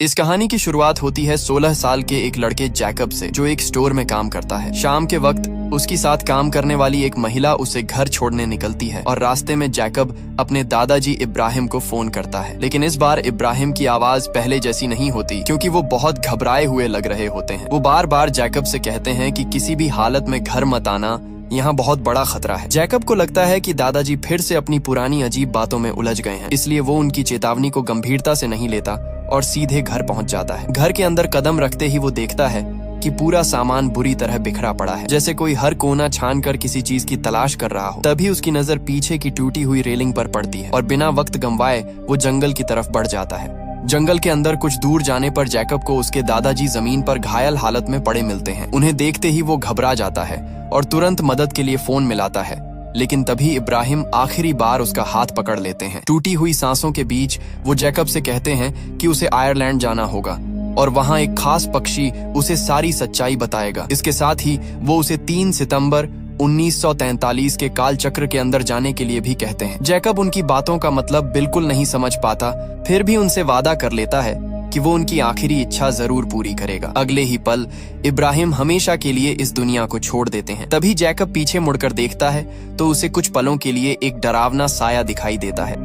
इस कहानी की शुरुआत होती है 16 साल के एक लड़के जैकब से, जो एक स्टोर में काम करता है। शाम के वक्त उसकी साथ काम करने वाली एक महिला उसे घर छोड़ने निकलती है और रास्ते में जैकब अपने दादाजी इब्राहिम को फोन करता है। लेकिन इस बार इब्राहिम की आवाज पहले जैसी नहीं होती, क्योंकि वो बहुत घबराए हुए लग रहे होते हैं। वो बार बार जैकब से कहते हैं कि किसी भी हालत में घर मत आना, यहाँ बहुत बड़ा खतरा है। जैकब को लगता है कि दादाजी फिर से अपनी पुरानी अजीब बातों में उलझ गए हैं, इसलिए वो उनकी चेतावनी को गंभीरता से नहीं लेता और सीधे घर पहुंच जाता है। घर के अंदर कदम रखते ही वो देखता है कि पूरा सामान बुरी तरह बिखरा पड़ा है, जैसे कोई हर कोना छान कर किसी चीज की तलाश कर रहा हो। तभी उसकी नजर पीछे की टूटी हुई रेलिंग पर पड़ती है और बिना वक्त गंवाए वो जंगल की तरफ बढ़ जाता है। जंगल के अंदर कुछ दूर जाने पर जैकब को उसके दादाजी जमीन पर घायल हालत में पड़े मिलते हैं। उन्हें देखते ही वो घबरा जाता है और तुरंत मदद के लिए फोन मिलाता है। लेकिन तभी इब्राहिम आखिरी बार उसका हाथ पकड़ लेते हैं। टूटी हुई सांसों के बीच वो जैकब से कहते हैं कि उसे आयरलैंड जाना होगा और वहां एक खास पक्षी उसे सारी सच्चाई बताएगा। इसके साथ ही वो उसे 3 सितंबर 1943 के काल चक्र के अंदर जाने के लिए भी कहते हैं। जैकब उनकी बातों का मतलब बिल्कुल नहीं समझ पाता, फिर भी उनसे वादा कर लेता है कि वो उनकी आखिरी इच्छा जरूर पूरी करेगा। अगले ही पल इब्राहिम हमेशा के लिए इस दुनिया को छोड़ देते हैं। तभी जैकब पीछे मुड़कर देखता है तो उसे कुछ पलों के लिए एक डरावना साया दिखाई देता है।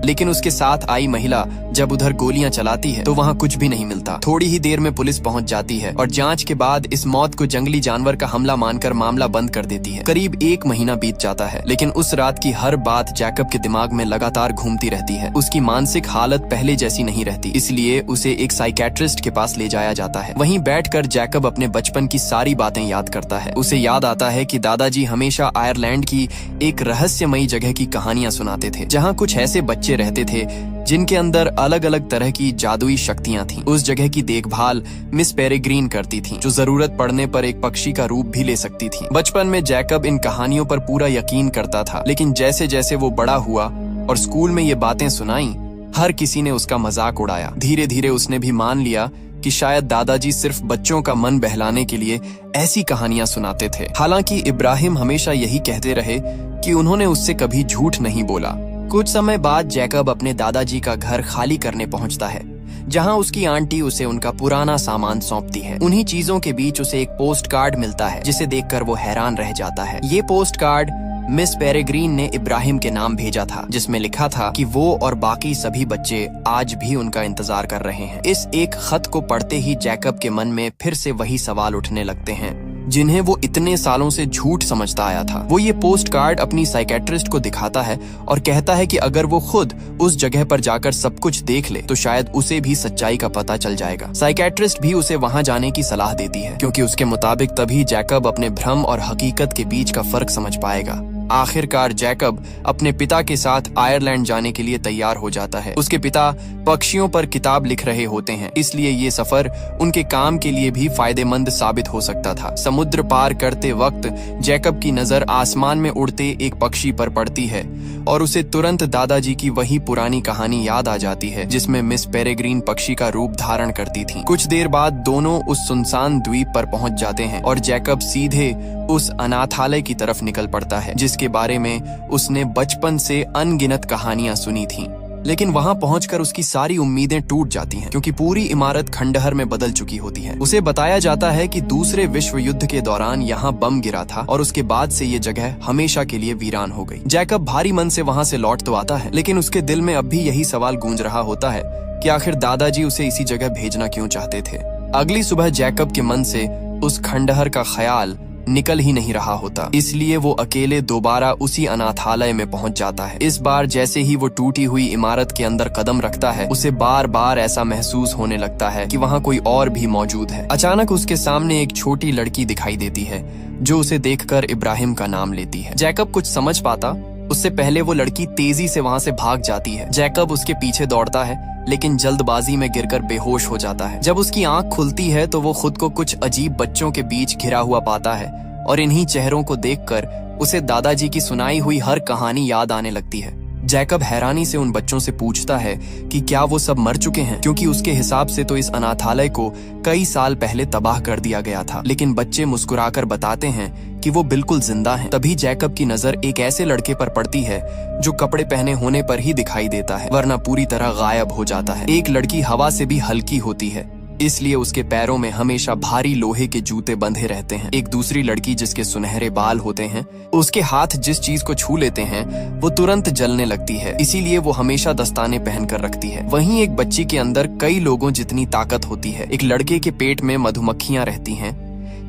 लेकिन उसके साथ आई महिला जब उधर गोलियां चलाती है तो वहां कुछ भी नहीं मिलता। थोड़ी ही देर में पुलिस पहुंच जाती है और जांच के बाद इस मौत को जंगली जानवर का हमला मानकर मामला बंद कर देती है। करीब 1 महीना बीत जाता है, लेकिन उस रात की हर बात जैकब के दिमाग में लगातार घूमती रहती है। उसकी मानसिक हालत पहले जैसी नहीं रहती, इसलिए उसे एक साइकेट्रिस्ट के पास ले जाया जाता है। वहीं बैठकर जैकब अपने बचपन की सारी बातें याद करता है। उसे याद आता है कि दादाजी हमेशा आयरलैंड की एक रहस्यमयी जगह की कहानियां सुनाते थे, जहाँ कुछ ऐसे बच्चे रहते थे जिनके अंदर अलग अलग तरह की जादुई शक्तियां थीं। उस जगह की देखभाल मिस पेरेग्रीन करती थीं, जो जरूरत पड़ने पर एक पक्षी का रूप भी ले सकती थीं। बचपन में जैकब इन कहानियों पर पूरा यकीन करता था, लेकिन जैसे जैसे वो बड़ा हुआ और स्कूल में ये बातें सुनाई, हर किसी ने उसका मजाक उड़ाया। धीरे धीरे उसने भी मान लिया कि शायद दादाजी सिर्फ बच्चों का मन बहलाने के लिए ऐसी कहानियां सुनाते थे। हालांकि इब्राहिम हमेशा यही कहते रहे कि उन्होंने उससे कभी झूठ नहीं बोला। कुछ समय बाद जैकब अपने दादाजी का घर खाली करने पहुंचता है, जहां उसकी आंटी उसे उनका पुराना सामान सौंपती है। उन्हीं चीजों के बीच उसे एक पोस्ट कार्ड मिलता है, जिसे देखकर वो हैरान रह जाता है। ये पोस्ट कार्ड मिस पेरेग्रीन ने इब्राहिम के नाम भेजा था, जिसमें लिखा था कि वो और बाकी सभी बच्चे आज भी उनका इंतजार कर रहे हैं। इस एक खत को पढ़ते ही जैकब के मन में फिर से वही सवाल उठने लगते हैं जिन्हें वो इतने सालों से झूठ समझता आया था। वो ये पोस्ट कार्ड अपनी साइकेट्रिस्ट को दिखाता है और कहता है कि अगर वो खुद उस जगह पर जाकर सब कुछ देख ले तो शायद उसे भी सच्चाई का पता चल जाएगा। साइकेट्रिस्ट भी उसे वहां जाने की सलाह देती है, क्योंकि उसके मुताबिक तभी जैकब अपने भ्रम और हकीकत के बीच का फर्क समझ पाएगा। आखिरकार जैकब अपने पिता के साथ आयरलैंड जाने के लिए तैयार हो जाता है। उसके पिता पक्षियों पर किताब लिख रहे होते हैं, इसलिए ये सफर उनके काम के लिए भी फायदेमंद साबित हो सकता था। समुद्र पार करते वक्त जैकब की नजर आसमान में उड़ते एक पक्षी पर पड़ती है और उसे तुरंत दादाजी की वही पुरानी कहानी याद आ जाती है, जिसमें मिस पेरेग्रीन पक्षी का रूप धारण करती थी। कुछ देर बाद दोनों उस सुनसान द्वीप पर पहुंच जाते हैं और जैकब सीधे उस अनाथालय की तरफ निकल पड़ता है, जिसके बारे में उसने बचपन से अनगिनत कहानियां सुनी थीं। लेकिन वहां पहुंचकर उसकी सारी उम्मीदें टूट जाती हैं, क्योंकि पूरी इमारत खंडहर में बदल चुकी होती है। उसे बताया जाता है कि दूसरे विश्व युद्ध के दौरान यहाँ बम गिरा था और उसके बाद से ये जगह हमेशा के लिए वीरान हो गई। जैकब भारी मन से वहां से लौट तो आता है, लेकिन उसके दिल में अब भी यही सवाल गूंज रहा होता है कि आखिर दादाजी उसे इसी जगह भेजना क्यों चाहते थे। अगली सुबह जैकब के मन से उस खंडहर का ख्याल निकल ही नहीं रहा होता, इसलिए वो अकेले दोबारा उसी अनाथालय में पहुंच जाता है। इस बार जैसे ही वो टूटी हुई इमारत के अंदर कदम रखता है, उसे बार बार ऐसा महसूस होने लगता है कि वहां कोई और भी मौजूद है। अचानक उसके सामने एक छोटी लड़की दिखाई देती है, जो उसे देखकर इब्राहिम का नाम लेती है। जैकब कुछ समझ पाता उससे पहले वो लड़की तेजी से वहां से भाग जाती है। जैकब उसके पीछे दौड़ता है, लेकिन जल्दबाजी में गिरकर बेहोश हो जाता है। जब उसकी आंख खुलती है तो वो खुद को कुछ अजीब बच्चों के बीच घिरा हुआ पाता है और इन्हीं चेहरों को देखकर उसे दादाजी की सुनाई हुई हर कहानी याद आने लगती है। जैकब हैरानी से उन बच्चों से पूछता है कि क्या वो सब मर चुके हैं, क्योंकि उसके हिसाब से तो इस अनाथालय को कई साल पहले तबाह कर दिया गया था। लेकिन बच्चे मुस्कुराकर बताते हैं कि वो बिल्कुल जिंदा हैं। तभी जैकब की नजर एक ऐसे लड़के पर पड़ती है जो कपड़े पहने होने पर ही दिखाई देता है, वरना पूरी तरह गायब हो जाता है। एक लड़की हवा से भी हल्की होती है, इसलिए उसके पैरों में हमेशा भारी लोहे के जूते बंधे रहते हैं। एक दूसरी लड़की जिसके सुनहरे बाल होते हैं, उसके हाथ जिस चीज को छू लेते हैं वो तुरंत जलने लगती है, इसीलिए वो हमेशा दस्ताने पहन कर रखती है। वहीं एक बच्ची के अंदर कई लोगों जितनी ताकत होती है। एक लड़के के पेट में मधुमक्खियां रहती हैं,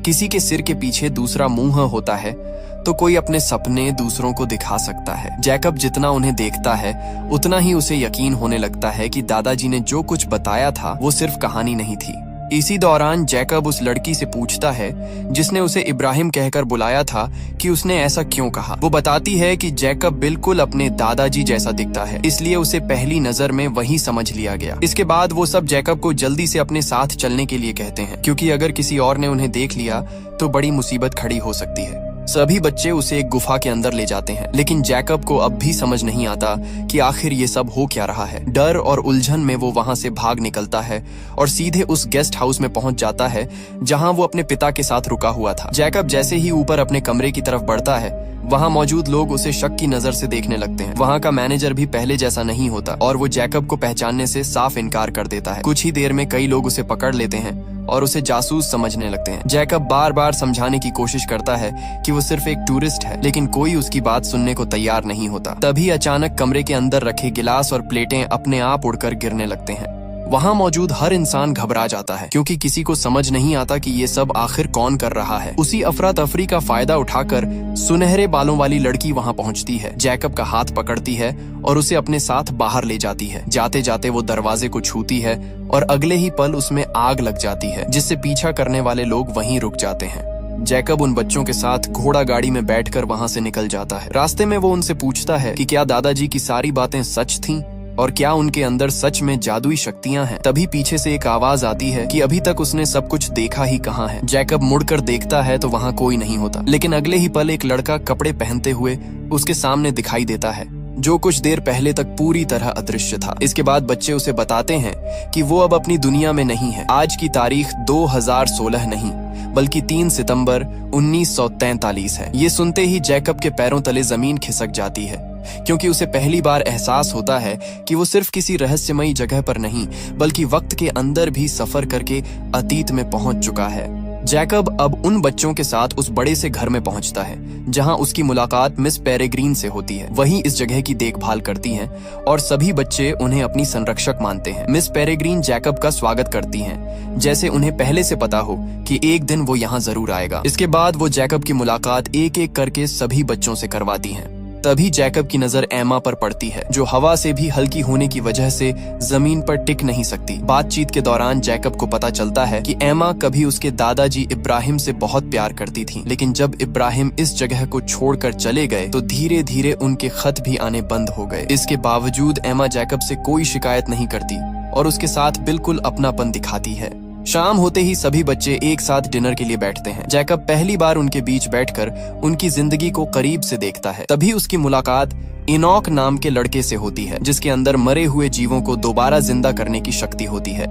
किसी के सिर के पीछे दूसरा मुंह होता है, तो कोई अपने सपने दूसरों को दिखा सकता है। जैकब जितना उन्हें देखता है उतना ही उसे यकीन होने लगता है कि दादाजी ने जो कुछ बताया था वो सिर्फ कहानी नहीं थी। इसी दौरान जैकब उस लड़की से पूछता है जिसने उसे इब्राहिम कहकर बुलाया था कि उसने ऐसा क्यों कहा। वो बताती है कि जैकब बिल्कुल अपने दादाजी जैसा दिखता है, इसलिए उसे पहली नजर में वही समझ लिया गया। इसके बाद वो सब जैकब को जल्दी से अपने साथ चलने के लिए कहते हैं, क्योंकि अगर किसी और ने उन्हें देख लिया तो बड़ी मुसीबत खड़ी हो सकती है। सभी बच्चे उसे एक गुफा के अंदर ले जाते हैं, लेकिन जैकब को अब भी समझ नहीं आता कि आखिर ये सब हो क्या रहा है। डर और उलझन में वो वहां से भाग निकलता है और सीधे उस गेस्ट हाउस में पहुंच जाता है जहां वो अपने पिता के साथ रुका हुआ था। जैकब जैसे ही ऊपर अपने कमरे की तरफ बढ़ता है, वहां मौजूद लोग उसे शक की नजर से देखने लगते हैं। वहां का मैनेजर भी पहले जैसा नहीं होता और वो जैकब को पहचानने से साफ इनकार कर देता है। कुछ ही देर में कई लोग उसे पकड़ लेते हैं और उसे जासूस समझने लगते हैं। जैकब बार बार समझाने की कोशिश करता है कि वो सिर्फ एक टूरिस्ट है, लेकिन कोई उसकी बात सुनने को तैयार नहीं होता। तभी अचानक कमरे के अंदर रखे गिलास और प्लेटें अपने आप उड़कर गिरने लगते हैं। वहां मौजूद हर इंसान घबरा जाता है, क्योंकि किसी को समझ नहीं आता कि ये सब आखिर कौन कर रहा है। उसी अफरा तफरी का फायदा उठाकर सुनहरे बालों वाली लड़की वहां पहुंचती है, जैकब का हाथ पकड़ती है और उसे अपने साथ बाहर ले जाती है। जाते जाते वो दरवाजे को छूती है और अगले ही पल उसमें आग लग जाती है, जिससे पीछा करने वाले लोग वहीं रुक जाते हैं। जैकब उन बच्चों के साथ घोड़ा गाड़ी में बैठकर वहां से निकल जाता है। रास्ते में वो उनसे पूछता है कि क्या दादाजी की सारी बातें सच थीं और क्या उनके अंदर सच में जादुई शक्तियां हैं। तभी पीछे से एक आवाज आती है कि अभी तक उसने सब कुछ देखा ही कहाँ है। जैकब मुड़कर देखता है तो वहां कोई नहीं होता, लेकिन अगले ही पल एक लड़का कपड़े पहनते हुए उसके सामने दिखाई देता है, जो कुछ देर पहले तक पूरी तरह अदृश्य था। इसके बाद बच्चे उसे बताते हैं कि वो अब अपनी दुनिया में नहीं है। आज की तारीख 2016 नहीं बल्कि 3 सितंबर 1943 है। ये सुनते ही जैकब के पैरों तले जमीन खिसक जाती है, क्योंकि उसे पहली बार एहसास होता है कि वो सिर्फ किसी रहस्यमयी जगह पर नहीं बल्कि वक्त के अंदर भी सफर करके अतीत में पहुंच चुका है। जैकब अब उन बच्चों के साथ उस बड़े से घर में पहुंचता है जहां उसकी मुलाकात मिस पेरेग्रीन से होती है। वही इस जगह की देखभाल करती हैं और सभी बच्चे उन्हें अपनी संरक्षक मानते हैं। मिस पेरेग्रीन जैकब का स्वागत करती हैं, जैसे उन्हें पहले से पता हो कि एक दिन वो यहाँ जरूर आएगा। इसके बाद वो जैकब की मुलाकात एक एक करके सभी बच्चों से करवाती हैं। तभी जैकब की नजर एमा पर पड़ती है, जो हवा से भी हल्की होने की वजह से जमीन पर टिक नहीं सकती। बातचीत के दौरान जैकब को पता चलता है कि एमा कभी उसके दादाजी इब्राहिम से बहुत प्यार करती थी, लेकिन जब इब्राहिम इस जगह को छोड़कर चले गए तो धीरे धीरे उनके खत भी आने बंद हो गए। इसके बावजूद एमा जैकब से कोई शिकायत नहीं करती और उसके साथ बिल्कुल अपनापन दिखाती है। शाम होते ही सभी बच्चे एक साथ डिनर के लिए बैठते हैं। जैकब पहली बार उनके बीच बैठकर उनकी जिंदगी को करीब से देखता है। तभी उसकी मुलाकात इनॉक नाम के लड़के से होती है, जिसके अंदर मरे हुए जीवों को दोबारा जिंदा करने की शक्ति होती है।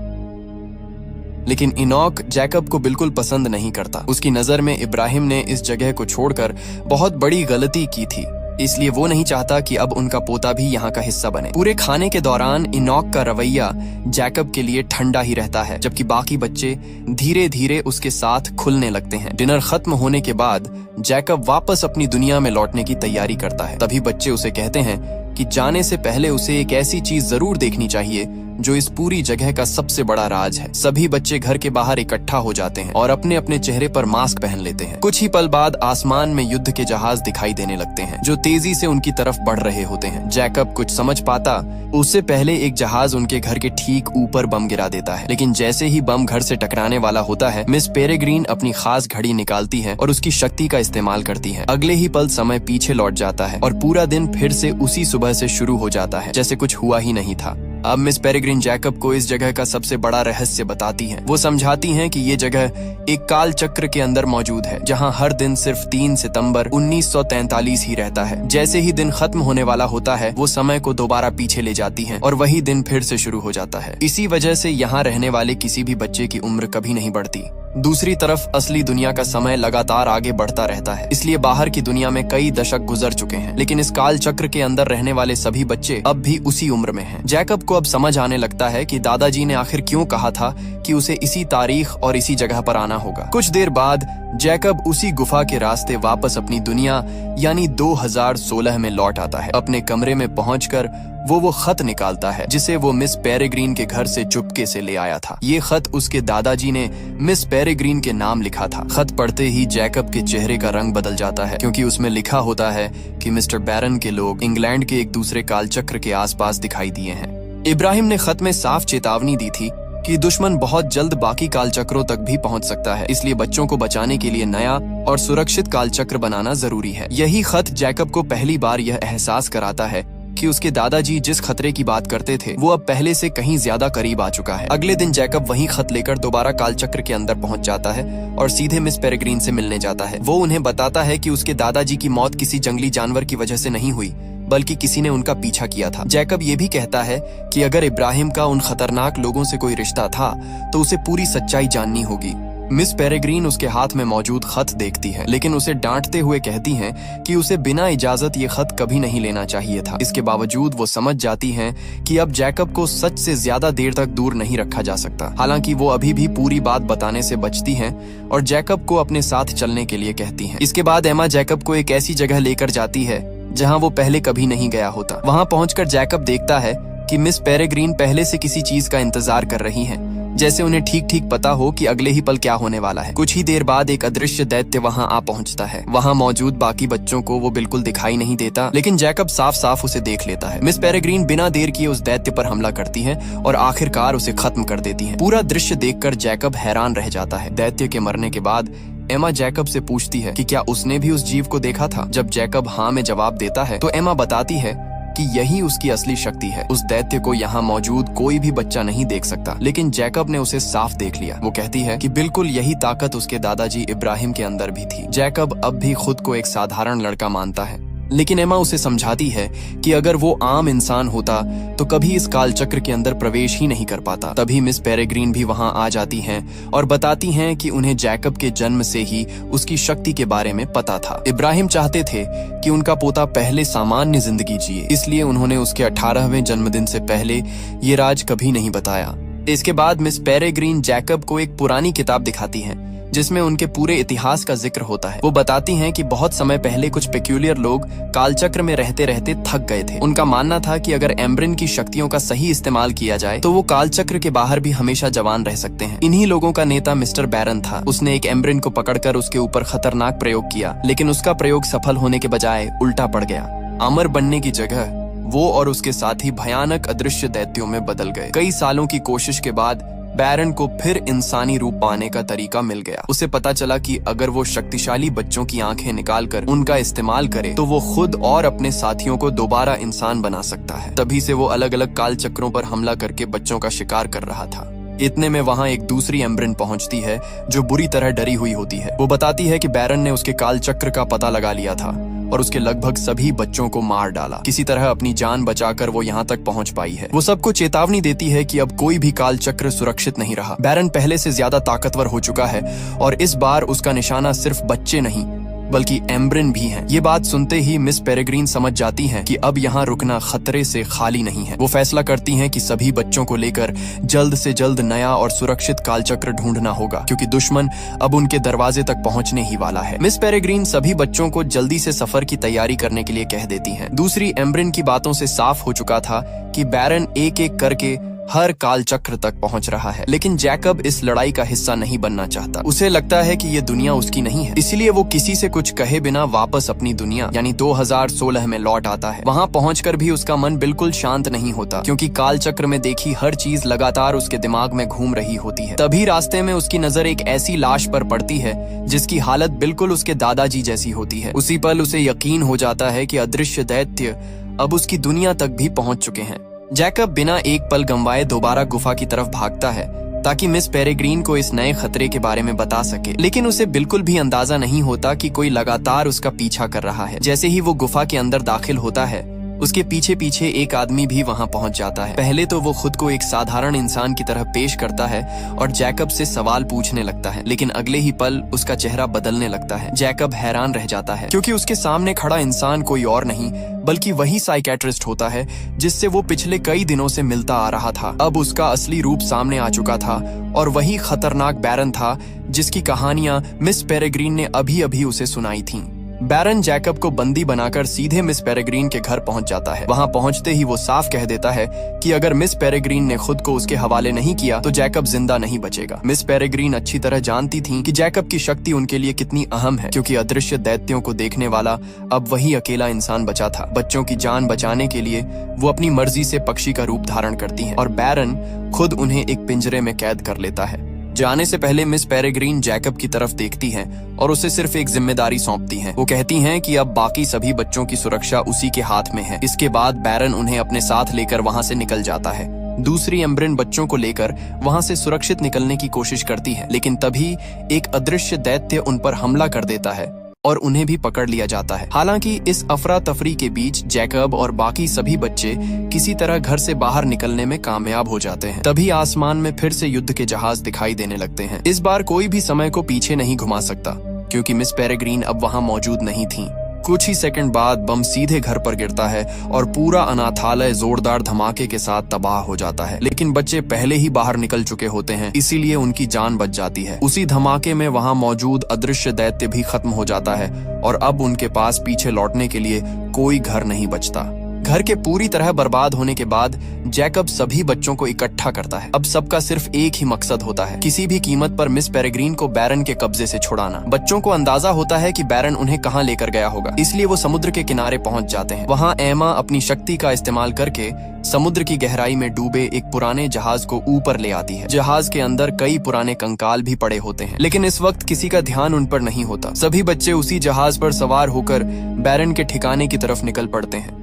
लेकिन इनॉक जैकब को बिल्कुल पसंद नहीं करता। उसकी नजर में इब्राहिम ने इस जगह को छोड़कर बहुत बड़ी गलती की थी, इसलिए वो नहीं चाहता कि अब उनका पोता भी यहाँ का हिस्सा बने। पूरे खाने के दौरान इनॉक का रवैया जैकब के लिए ठंडा ही रहता है, जबकि बाकी बच्चे धीरे धीरे उसके साथ खुलने लगते हैं। डिनर खत्म होने के बाद जैकब वापस अपनी दुनिया में लौटने की तैयारी करता है। तभी बच्चे उसे कहते हैं कि जाने से पहले उसे एक ऐसी चीज जरूर देखनी चाहिए जो इस पूरी जगह का सबसे बड़ा राज है। सभी बच्चे घर के बाहर इकट्ठा हो जाते हैं और अपने अपने चेहरे पर मास्क पहन लेते हैं। कुछ ही पल बाद आसमान में युद्ध के जहाज दिखाई देने लगते हैं, जो तेजी से उनकी तरफ बढ़ रहे होते हैं। जैकब कुछ समझ पाता उससे पहले एक जहाज उनके घर के ठीक ऊपर बम गिरा देता है, लेकिन जैसे ही बम घर से टकराने वाला होता है, मिस पेरेग्रीन अपनी खास घड़ी निकालती है और उसकी शक्ति का इस्तेमाल करती है। अगले ही पल समय पीछे लौट जाता है और पूरा दिन फिर से उसी सुबह से शुरू हो जाता है, जैसे कुछ हुआ ही नहीं था। अब मिस पेरेग्रीन जैकब को इस जगह का सबसे बड़ा रहस्य बताती हैं। वो समझाती हैं कि ये जगह एक काल चक्र के अंदर मौजूद है, जहां हर दिन सिर्फ 3 सितंबर 1943 ही रहता है। जैसे ही दिन खत्म होने वाला होता है, वो समय को दोबारा पीछे ले जाती हैं और वही दिन फिर से शुरू हो जाता है। इसी वजह से यहाँ रहने वाले किसी भी बच्चे की उम्र कभी नहीं बढ़ती। दूसरी तरफ असली दुनिया का समय लगातार आगे बढ़ता रहता है, इसलिए बाहर की दुनिया में कई दशक गुजर चुके हैं, लेकिन इस काल चक्र के अंदर रहने वाले सभी बच्चे अब भी उसी उम्र में हैं। जैकब को अब समझ आने लगता है कि दादाजी ने आखिर क्यों कहा था कि उसे इसी तारीख और इसी जगह पर आना होगा। कुछ देर बाद जैकब उसी गुफा के रास्ते वापस अपनी दुनिया यानी 2016 में लौट आता है। अपने कमरे में पहुंचकर वो खत निकालता है जिसे वो मिस पेरेग्रीन के घर से चुपके से ले आया था। ये खत उसके दादाजी ने मिस पेरेग्रीन के नाम लिखा था। खत पढ़ते ही जैकब के चेहरे का रंग बदल जाता है, क्योंकि उसमें लिखा होता है कि मिस्टर बैरन के लोग इंग्लैंड के एक दूसरे कालचक्र के आसपास दिखाई दिए हैं। इब्राहिम ने खत में साफ चेतावनी दी थी कि दुश्मन बहुत जल्द बाकी कालचक्रों तक भी पहुंच सकता है, इसलिए बच्चों को बचाने के लिए नया और सुरक्षित कालचक्र बनाना जरूरी है। यही खत जैकब को पहली बार यह एहसास कराता है कि उसके दादाजी जिस खतरे की बात करते थे वो अब पहले से कहीं ज्यादा करीब आ चुका है। अगले दिन जैकब वही खत लेकर दोबारा कालचक्र के अंदर पहुंच जाता है और सीधे मिस पेरेग्रीन से मिलने जाता है। वो उन्हें बताता है कि उसके दादाजी की मौत किसी जंगली जानवर की वजह से नहीं हुई, बल्कि किसी ने उनका पीछा किया था। जैकब ये भी कहता है कि अगर इब्राहिम का उन खतरनाक लोगों से कोई रिश्ता था तो उसे पूरी सच्चाई जाननी होगी। मिस पेरेग्रीन उसके हाथ में मौजूद खत देखती है, लेकिन उसे डांटते हुए कहती हैं कि उसे बिना इजाजत ये खत कभी नहीं लेना चाहिए था। इसके बावजूद वो समझ जाती हैं कि अब जैकब को सच से ज्यादा देर तक दूर नहीं रखा जा सकता। हालांकि वो अभी भी पूरी बात बताने से बचती हैं और जैकब को अपने साथ चलने के लिए कहती हैं। इसके बाद एमा जैकब को एक ऐसी जगह लेकर जाती है जहाँ वो पहले कभी नहीं गया होता। वहाँ पहुंचकर जैकब देखता है कि मिस पेरेग्रीन पहले से किसी चीज का इंतजार कर रही हैं, जैसे उन्हें ठीक ठीक पता हो कि अगले ही पल क्या होने वाला है। कुछ ही देर बाद एक अदृश्य दैत्य वहां आ पहुंचता है। वहां मौजूद बाकी बच्चों को वो बिल्कुल दिखाई नहीं देता, लेकिन जैकब साफ साफ उसे देख लेता है। मिस पेरेग्रीन बिना देर किए उस दैत्य पर हमला करती है और आखिरकार उसे खत्म कर देती है। पूरा दृश्य देखकर जैकब हैरान रह जाता है। दैत्य के मरने के बाद एमा जैकब से पूछती है कि क्या उसने भी उस जीव को देखा था। जब जैकब हाँ में जवाब देता है तो एमा बताती है कि यही उसकी असली शक्ति है। उस दैत्य को यहाँ मौजूद कोई भी बच्चा नहीं देख सकता, लेकिन जैकब ने उसे साफ देख लिया। वो कहती है कि बिल्कुल यही ताकत उसके दादाजी इब्राहिम के अंदर भी थी। जैकब अब भी खुद को एक साधारण लड़का मानता है, लेकिन एमा उसे समझाती है कि अगर वो आम इंसान होता तो कभी इस कालचक्र के अंदर प्रवेश ही नहीं कर पाता। तभी मिस पेरेग्रीन भी वहां आ जाती हैं और बताती हैं कि उन्हें जैकब के जन्म से ही उसकी शक्ति के बारे में पता था। इब्राहिम चाहते थे कि उनका पोता पहले सामान्य जिंदगी जिए, इसलिए उन्होंने उसके 18वें जन्मदिन से पहले ये राज कभी नहीं बताया। इसके बाद मिस पेरेग्रीन जैकब को एक पुरानी किताब दिखाती हैं जिसमें उनके पूरे इतिहास का जिक्र होता है। वो बताती हैं कि बहुत समय पहले कुछ पेक्यूलियर लोग कालचक्र में रहते रहते थक गए थे। उनका मानना था कि अगर एम्ब्रिन की शक्तियों का सही इस्तेमाल किया जाए तो वो कालचक्र के बाहर भी हमेशा जवान रह सकते हैं। इन्हीं लोगों का नेता मिस्टर बैरन था। उसने एक एम्ब्रिन को पकड़कर उसके ऊपर खतरनाक प्रयोग किया, लेकिन उसका प्रयोग सफल होने के बजाय उल्टा पड़ गया। अमर बनने की जगह वो और उसके साथी भयानक अदृश्य दैत्यों में बदल गए। कई सालों की कोशिश के बाद बैरन को फिर इंसानी रूप पाने का तरीका मिल गया। उसे पता चला कि अगर वो शक्तिशाली बच्चों की आंखें निकालकर उनका इस्तेमाल करे तो वो खुद और अपने साथियों को दोबारा इंसान बना सकता है। तभी से वो अलग अलग काल चक्रों पर हमला करके बच्चों का शिकार कर रहा था। इतने में वहाँ एक दूसरी एम्ब्रिन पहुँचती है जो बुरी तरह डरी हुई होती है। वो बताती है कि बैरन ने उसके काल चक्र का पता लगा लिया था और उसके लगभग सभी बच्चों को मार डाला। किसी तरह अपनी जान बचाकर वो यहाँ तक पहुँच पाई है। वो सबको चेतावनी देती है कि अब कोई भी काल चक्र सुरक्षित नहीं रहा। बैरन पहले से ज्यादा ताकतवर हो चुका है और इस बार उसका निशाना सिर्फ बच्चे नहीं बल्कि एम्ब्रिन भी हैं। ये बात सुनते ही मिस पेरेग्रीन समझ जाती हैं कि अब यहाँ रुकना खतरे से खाली नहीं है। वो फैसला करती हैं कि सभी बच्चों को लेकर जल्द से जल्द नया और सुरक्षित कालचक्र ढूंढना होगा, क्योंकि दुश्मन अब उनके दरवाजे तक पहुंचने ही वाला है। मिस पेरेग्रीन सभी बच्चों को जल्दी से सफर की तैयारी करने के लिए कह देती हैं। दूसरी एम्ब्रिन की बातों से साफ हो चुका था कि बैरन एक एक करके हर काल चक्र तक पहुंच रहा है, लेकिन जैकब इस लड़ाई का हिस्सा नहीं बनना चाहता। उसे लगता है कि ये दुनिया उसकी नहीं है, इसलिए वो किसी से कुछ कहे बिना वापस अपनी दुनिया यानी 2016 में लौट आता है। वहां पहुंचकर भी उसका मन बिल्कुल शांत नहीं होता, क्योंकि काल चक्र में देखी हर चीज लगातार उसके दिमाग में घूम रही होती है। तभी रास्ते में उसकी नजर एक ऐसी लाश पर पड़ती है जिसकी हालत बिल्कुल उसके दादाजी जैसी होती है। उसी पल उसे यकीन हो जाता है कि अदृश्य दैत्य अब उसकी दुनिया तक भी पहुंच चुके हैं। जैकब बिना एक पल गंवाए दोबारा गुफा की तरफ भागता है ताकि मिस पेरेग्रीन को इस नए खतरे के बारे में बता सके, लेकिन उसे बिल्कुल भी अंदाजा नहीं होता कि कोई लगातार उसका पीछा कर रहा है। जैसे ही वो गुफा के अंदर दाखिल होता है उसके पीछे पीछे एक आदमी भी वहां पहुंच जाता है। पहले तो वो खुद को एक साधारण इंसान की तरह पेश करता है और जैकब से सवाल पूछने लगता है, लेकिन अगले ही पल उसका चेहरा बदलने लगता है। जैकब हैरान रह जाता है क्योंकि उसके सामने खड़ा इंसान कोई और नहीं बल्कि वही साइकेट्रिस्ट होता है जिससे वो पिछले कई दिनों से मिलता आ रहा था। अब उसका असली रूप सामने आ चुका था और वही खतरनाक बैरन था जिसकी कहानियां मिस पेरेग्रीन ने अभी अभी उसे सुनाई थीं। बैरन जैकब को बंदी बनाकर सीधे मिस पेरेग्रीन के घर पहुंच जाता है। वहां पहुंचते ही वो साफ कह देता है कि अगर मिस पेरेग्रीन ने खुद को उसके हवाले नहीं किया तो जैकब जिंदा नहीं बचेगा। मिस पेरेग्रीन अच्छी तरह जानती थीं कि जैकब की शक्ति उनके लिए कितनी अहम है, क्योंकि अदृश्य दैत्यों को देखने वाला अब वही अकेला इंसान बचा था। बच्चों की जान बचाने के लिए वो अपनी मर्जी से पक्षी का रूप धारण करती हैं और बैरन खुद उन्हें एक पिंजरे में कैद कर लेता है। जाने से पहले मिस पेरेग्रीन जैकब की तरफ देखती हैं और उसे सिर्फ एक जिम्मेदारी सौंपती हैं। वो कहती हैं कि अब बाकी सभी बच्चों की सुरक्षा उसी के हाथ में है। इसके बाद बैरन उन्हें अपने साथ लेकर वहां से निकल जाता है। दूसरी एम्ब्रिन बच्चों को लेकर वहां से सुरक्षित निकलने की कोशिश करती है, लेकिन तभी एक अदृश्य दैत्य उन पर हमला कर देता है और उन्हें भी पकड़ लिया जाता है। हालांकि इस अफरा तफरी के बीच जैकब और बाकी सभी बच्चे किसी तरह घर से बाहर निकलने में कामयाब हो जाते हैं। तभी आसमान में फिर से युद्ध के जहाज दिखाई देने लगते हैं। इस बार कोई भी समय को पीछे नहीं घुमा सकता क्योंकि मिस पेरेग्रीन अब वहां मौजूद नहीं थी। कुछ ही सेकंड बाद बम सीधे घर पर गिरता है और पूरा अनाथालय जोरदार धमाके के साथ तबाह हो जाता है। लेकिन बच्चे पहले ही बाहर निकल चुके होते हैं, इसीलिए उनकी जान बच जाती है। उसी धमाके में वहां मौजूद अदृश्य दैत्य भी खत्म हो जाता है और अब उनके पास पीछे लौटने के लिए कोई घर नहीं बचता। घर के पूरी तरह बर्बाद होने के बाद जैकब सभी बच्चों को इकट्ठा करता है। अब सबका सिर्फ एक ही मकसद होता है, किसी भी कीमत पर मिस पेरेग्रीन को बैरन के कब्जे से छुड़ाना। बच्चों को अंदाजा होता है कि बैरन उन्हें कहां लेकर गया होगा, इसलिए वो समुद्र के किनारे पहुंच जाते हैं। वहां एमा अपनी शक्ति का इस्तेमाल करके समुद्र की गहराई में डूबे एक पुराने जहाज को ऊपर ले आती है। जहाज के अंदर कई पुराने कंकाल भी पड़े होते हैं, लेकिन इस वक्त किसी का ध्यान उन पर नहीं होता। सभी बच्चे उसी जहाज पर सवार होकर बैरन के ठिकाने की तरफ निकल पड़ते हैं।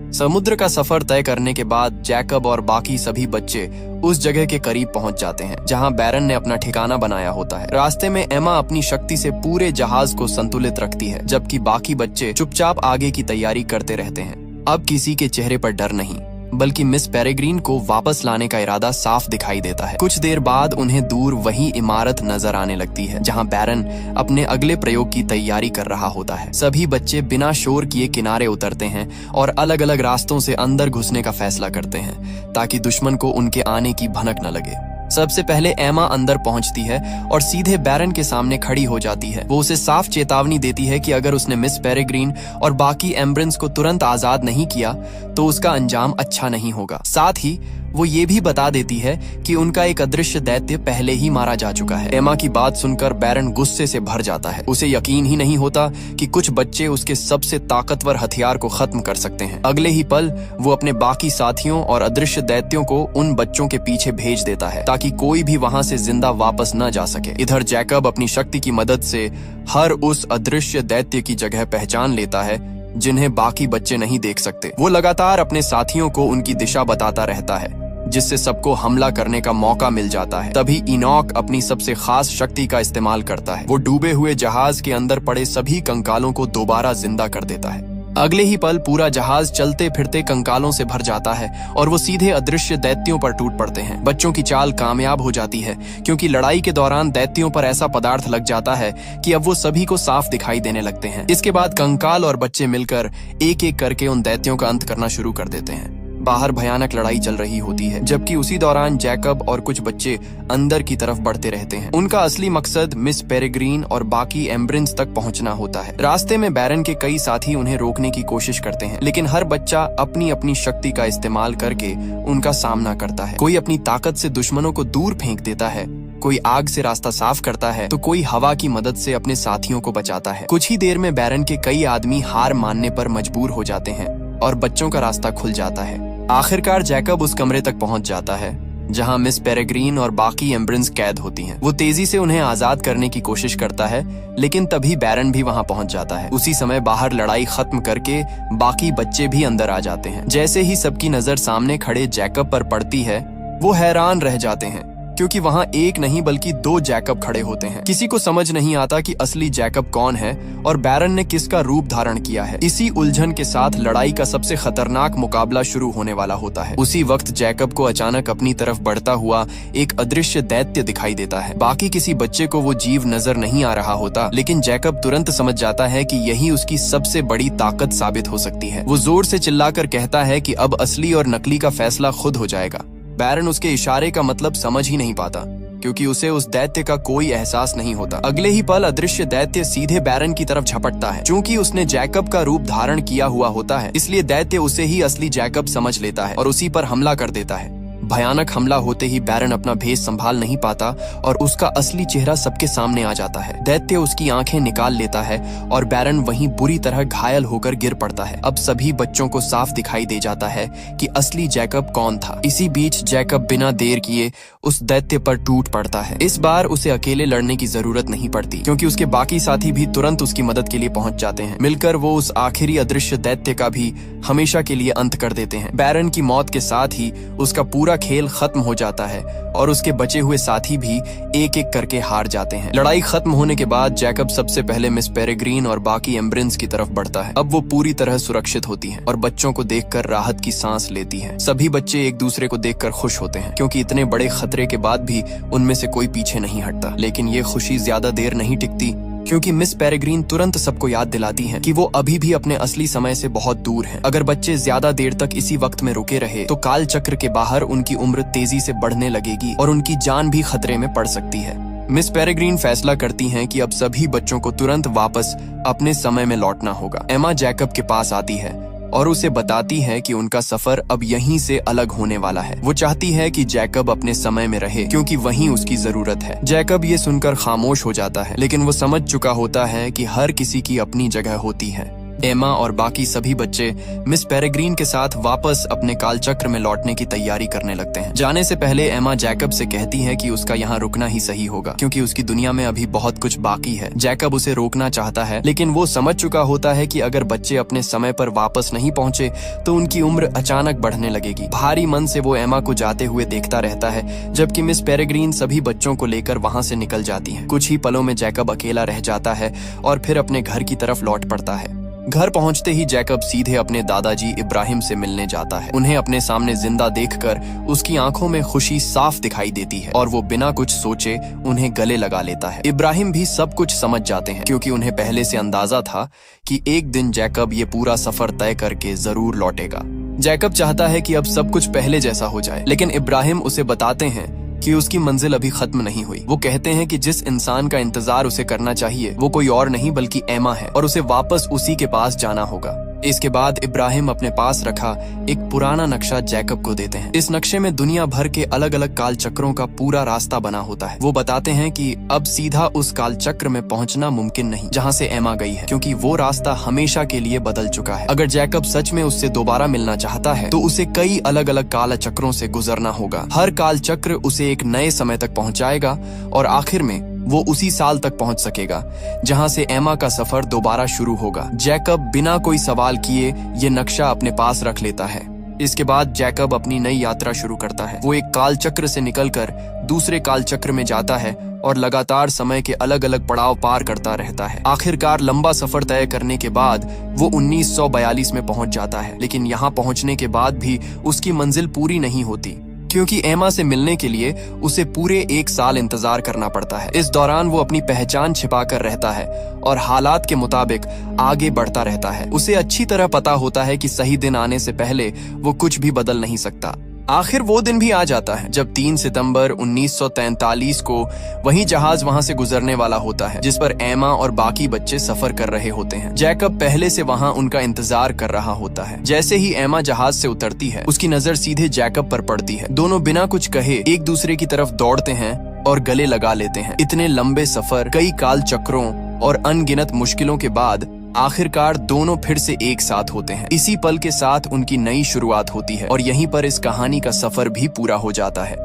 समुद्र का सफर तय करने के बाद जैकब और बाकी सभी बच्चे उस जगह के करीब पहुंच जाते हैं जहां बैरन ने अपना ठिकाना बनाया होता है। रास्ते में एमा अपनी शक्ति से पूरे जहाज को संतुलित रखती है, जबकि बाकी बच्चे चुपचाप आगे की तैयारी करते रहते हैं। अब किसी के चेहरे पर डर नहीं, बल्कि मिस पेरेग्रीन को वापस लाने का इरादा साफ दिखाई देता है। कुछ देर बाद उन्हें दूर वही इमारत नजर आने लगती है जहां बैरन अपने अगले प्रयोग की तैयारी कर रहा होता है। सभी बच्चे बिना शोर किए किनारे उतरते हैं और अलग अलग रास्तों से अंदर घुसने का फैसला करते हैं ताकि दुश्मन को उनके आने की भनक न लगे। सबसे पहले एमा अंदर पहुंचती है और सीधे बैरन के सामने खड़ी हो जाती है। वो उसे साफ चेतावनी देती है कि अगर उसने मिस पेरेग्रीन और बाकी एम्ब्रेंस को तुरंत आजाद नहीं किया तो उसका अंजाम अच्छा नहीं होगा। साथ ही वो ये भी बता देती है कि उनका एक अदृश्य दैत्य पहले ही मारा जा चुका है। एमा की बात सुनकर बैरन गुस्से से भर जाता है। उसे यकीन ही नहीं होता कि कुछ बच्चे उसके सबसे ताकतवर हथियार को खत्म कर सकते हैं। अगले ही पल वो अपने बाकी साथियों और अदृश्य दैत्यों को उन बच्चों के पीछे भेज देता है ताकि कोई भी वहां से जिंदा वापस न जा सके। इधर जैकब अपनी शक्ति की मदद से हर उस अदृश्य दैत्य की जगह पहचान लेता है जिन्हें बाकी बच्चे नहीं देख सकते। वो लगातार अपने साथियों को उनकी दिशा बताता रहता है जिससे सबको हमला करने का मौका मिल जाता है। तभी इनॉक अपनी सबसे खास शक्ति का इस्तेमाल करता है। वो डूबे हुए जहाज के अंदर पड़े सभी कंकालों को दोबारा जिंदा कर देता है। अगले ही पल पूरा जहाज चलते फिरते कंकालों से भर जाता है और वो सीधे अदृश्य दैत्यों पर टूट पड़ते हैं। बच्चों की चाल कामयाब हो जाती है क्योंकि लड़ाई के दौरान दैत्यों पर ऐसा पदार्थ लग जाता है कि अब वो सभी को साफ दिखाई देने लगते हैं। इसके बाद कंकाल और बच्चे मिलकर एक एक करके उन दैत्यों का अंत करना शुरू कर देते हैं। बाहर भयानक लड़ाई चल रही होती है, जबकि उसी दौरान जैकब और कुछ बच्चे अंदर की तरफ बढ़ते रहते हैं। उनका असली मकसद मिस पेरेग्रीन और बाकी एम्ब्रेंस तक पहुंचना होता है। रास्ते में बैरन के कई साथी उन्हें रोकने की कोशिश करते हैं, लेकिन हर बच्चा अपनी अपनी शक्ति का इस्तेमाल करके उनका सामना करता है। कोई अपनी ताकत से दुश्मनों को दूर फेंक देता है, कोई आग से रास्ता साफ करता है तो कोई हवा की मदद से अपने साथियों को बचाता है। कुछ ही देर में बैरन के कई आदमी हार मानने पर मजबूर हो जाते हैं और बच्चों का रास्ता खुल जाता है। आखिरकार जैकब उस कमरे तक पहुंच जाता है जहां मिस पेरेग्रीन और बाकी एम्ब्रेंस कैद होती हैं। वो तेजी से उन्हें आजाद करने की कोशिश करता है, लेकिन तभी बैरन भी वहां पहुंच जाता है। उसी समय बाहर लड़ाई खत्म करके बाकी बच्चे भी अंदर आ जाते हैं। जैसे ही सबकी नजर सामने खड़े जैकब पर पड़ती है, वो हैरान रह जाते हैं क्योंकि वहाँ एक नहीं बल्कि 2 जैकब खड़े होते हैं। किसी को समझ नहीं आता कि असली जैकब कौन है और बैरन ने किसका रूप धारण किया है। इसी उलझन के साथ लड़ाई का सबसे खतरनाक मुकाबला शुरू होने वाला होता है। उसी वक्त जैकब को अचानक अपनी तरफ बढ़ता हुआ एक अदृश्य दैत्य दिखाई देता है। बाकी किसी बच्चे को वो जीव नजर नहीं आ रहा होता, लेकिन जैकब तुरंत समझ जाता है कि यही उसकी सबसे बड़ी ताकत साबित हो सकती है। वो जोर से चिल्लाकर कहता है कि अब असली और नकली का फैसला खुद हो जाएगा। बैरन उसके इशारे का मतलब समझ ही नहीं पाता, क्योंकि उसे उस दैत्य का कोई एहसास नहीं होता। अगले ही पल अदृश्य दैत्य सीधे बैरन की तरफ झपटता है। चूंकि उसने जैकब का रूप धारण किया हुआ होता है, इसलिए दैत्य उसे ही असली जैकब समझ लेता है और उसी पर हमला कर देता है। भयानक हमला होते ही बैरन अपना भेष संभाल नहीं पाता और उसका असली चेहरा सबके सामने आ जाता है। दैत्य उसकी आंखें निकाल लेता है और बैरन वहीं बुरी तरह घायल होकर गिर पड़ता है। अब सभी बच्चों को साफ दिखाई दे जाता है कि असली जैकब कौन था। इसी बीच जैकब बिना देर किए उस दैत्य पर टूट पड़ता है। इस बार उसे अकेले लड़ने की जरूरत नहीं पड़ती, क्योंकि उसके बाकी साथी भी तुरंत उसकी मदद के लिए पहुंच जाते हैं। मिलकर वो उस आखिरी अदृश्य दैत्य का भी हमेशा के लिए अंत कर देते हैं। बैरन की मौत के साथ ही उसका पूरा खेल खत्म हो जाता है और उसके बचे हुए साथी भी एक एक करके हार जाते हैं। लड़ाई खत्म होने के बाद जैकब सबसे पहले मिस पेरेग्रीन और बाकी एम्ब्रेंस की तरफ बढ़ता है। अब वो पूरी तरह सुरक्षित होती हैं और बच्चों को देखकर राहत की सांस लेती हैं। सभी बच्चे एक दूसरे को देखकर खुश होते हैं, क्योंकि इतने बड़े खतरे के बाद भी उनमें से कोई पीछे नहीं हटता। लेकिन ये खुशी ज्यादा देर नहीं टिकती, क्योंकि मिस पेरेग्रीन तुरंत सबको याद दिलाती हैं कि वो अभी भी अपने असली समय से बहुत दूर हैं। अगर बच्चे ज्यादा देर तक इसी वक्त में रुके रहे तो काल चक्र के बाहर उनकी उम्र तेजी से बढ़ने लगेगी और उनकी जान भी खतरे में पड़ सकती है। मिस पेरेग्रीन फैसला करती हैं कि अब सभी बच्चों को तुरंत वापस अपने समय में लौटना होगा। एमा जैकब के पास आती है और उसे बताती है कि उनका सफर अब यहीं से अलग होने वाला है। वो चाहती है कि जैकब अपने समय में रहे, क्योंकि वहीं उसकी जरूरत है। जैकब ये सुनकर खामोश हो जाता है, लेकिन वो समझ चुका होता है कि हर किसी की अपनी जगह होती है। एमा और बाकी सभी बच्चे मिस पेरेग्रीन के साथ वापस अपने कालचक्र में लौटने की तैयारी करने लगते हैं। जाने से पहले एमा जैकब से कहती है कि उसका यहाँ रुकना ही सही होगा, क्योंकि उसकी दुनिया में अभी बहुत कुछ बाकी है। जैकब उसे रोकना चाहता है, लेकिन वो समझ चुका होता है कि अगर बच्चे अपने समय पर वापस नहीं पहुंचे तो उनकी उम्र अचानक बढ़ने लगेगी। भारी मन से वो एमा को जाते हुए देखता रहता है, जबकि मिस पेरेग्रीन सभी बच्चों को लेकर वहां से निकल जाती है। कुछ ही पलों में जैकब अकेला रह जाता है और फिर अपने घर की तरफ लौट पड़ता है। घर पहुंचते ही जैकब सीधे अपने दादाजी इब्राहिम से मिलने जाता है। उन्हें अपने सामने जिंदा देखकर उसकी आंखों में खुशी साफ दिखाई देती है और वो बिना कुछ सोचे उन्हें गले लगा लेता है। इब्राहिम भी सब कुछ समझ जाते हैं, क्योंकि उन्हें पहले से अंदाजा था कि एक दिन जैकब ये पूरा सफर तय करके जरूर लौटेगा। जैकब चाहता है कि अब सब कुछ पहले जैसा हो जाए, लेकिन इब्राहिम उसे बताते हैं कि उसकी मंजिल अभी खत्म नहीं हुई। वो कहते हैं कि जिस इंसान का इंतजार उसे करना चाहिए वो कोई और नहीं बल्कि एमा है और उसे वापस उसी के पास जाना होगा। इसके बाद इब्राहिम अपने पास रखा एक पुराना नक्शा जैकब को देते हैं। इस नक्शे में दुनिया भर के अलग अलग काल चक्रों का पूरा रास्ता बना होता है। वो बताते हैं कि अब सीधा उस काल चक्र में पहुंचना मुमकिन नहीं जहां से एमा गई है, क्योंकि वो रास्ता हमेशा के लिए बदल चुका है। अगर जैकब सच में उससे दोबारा मिलना चाहता है तो उसे कई अलग अलग काल चक्रों से गुजरना होगा। हर काल चक्र उसे एक नए समय तक पहुंचाएगा और आखिर में वो उसी साल तक पहुंच सकेगा जहां से एमा का सफर दोबारा शुरू होगा। जैकब बिना कोई सवाल किए ये नक्शा अपने पास रख लेता है। इसके बाद जैकब अपनी नई यात्रा शुरू करता है। वो एक काल चक्र से निकलकर दूसरे काल चक्र में जाता है और लगातार समय के अलग अलग पड़ाव पार करता रहता है। आखिरकार लंबा सफर तय करने के बाद वो 1942 में पहुंच जाता है, लेकिन यहाँ पहुंचने के बाद भी उसकी मंजिल पूरी नहीं होती, क्योंकि एमा से मिलने के लिए उसे पूरे 1 साल इंतजार करना पड़ता है। इस दौरान वो अपनी पहचान छिपाकर रहता है और हालात के मुताबिक आगे बढ़ता रहता है। उसे अच्छी तरह पता होता है कि सही दिन आने से पहले वो कुछ भी बदल नहीं सकता। आखिर वो दिन भी आ जाता है जब 3 सितंबर 1943 को वही जहाज वहां से गुजरने वाला होता है जिस पर एमा और बाकी बच्चे सफर कर रहे होते हैं। जैकब पहले से वहां उनका इंतजार कर रहा होता है। जैसे ही एमा जहाज से उतरती है उसकी नजर सीधे जैकब पर पड़ती है। दोनों बिना कुछ कहे एक दूसरे की तरफ दौड़ते हैं और गले लगा लेते हैं। इतने लंबे सफर, कई काल चक्रों और अनगिनत मुश्किलों के बाद आखिरकार दोनों फिर से एक साथ होते हैं। इसी पल के साथ उनकी नई शुरुआत होती है और यहीं पर इस कहानी का सफर भी पूरा हो जाता है।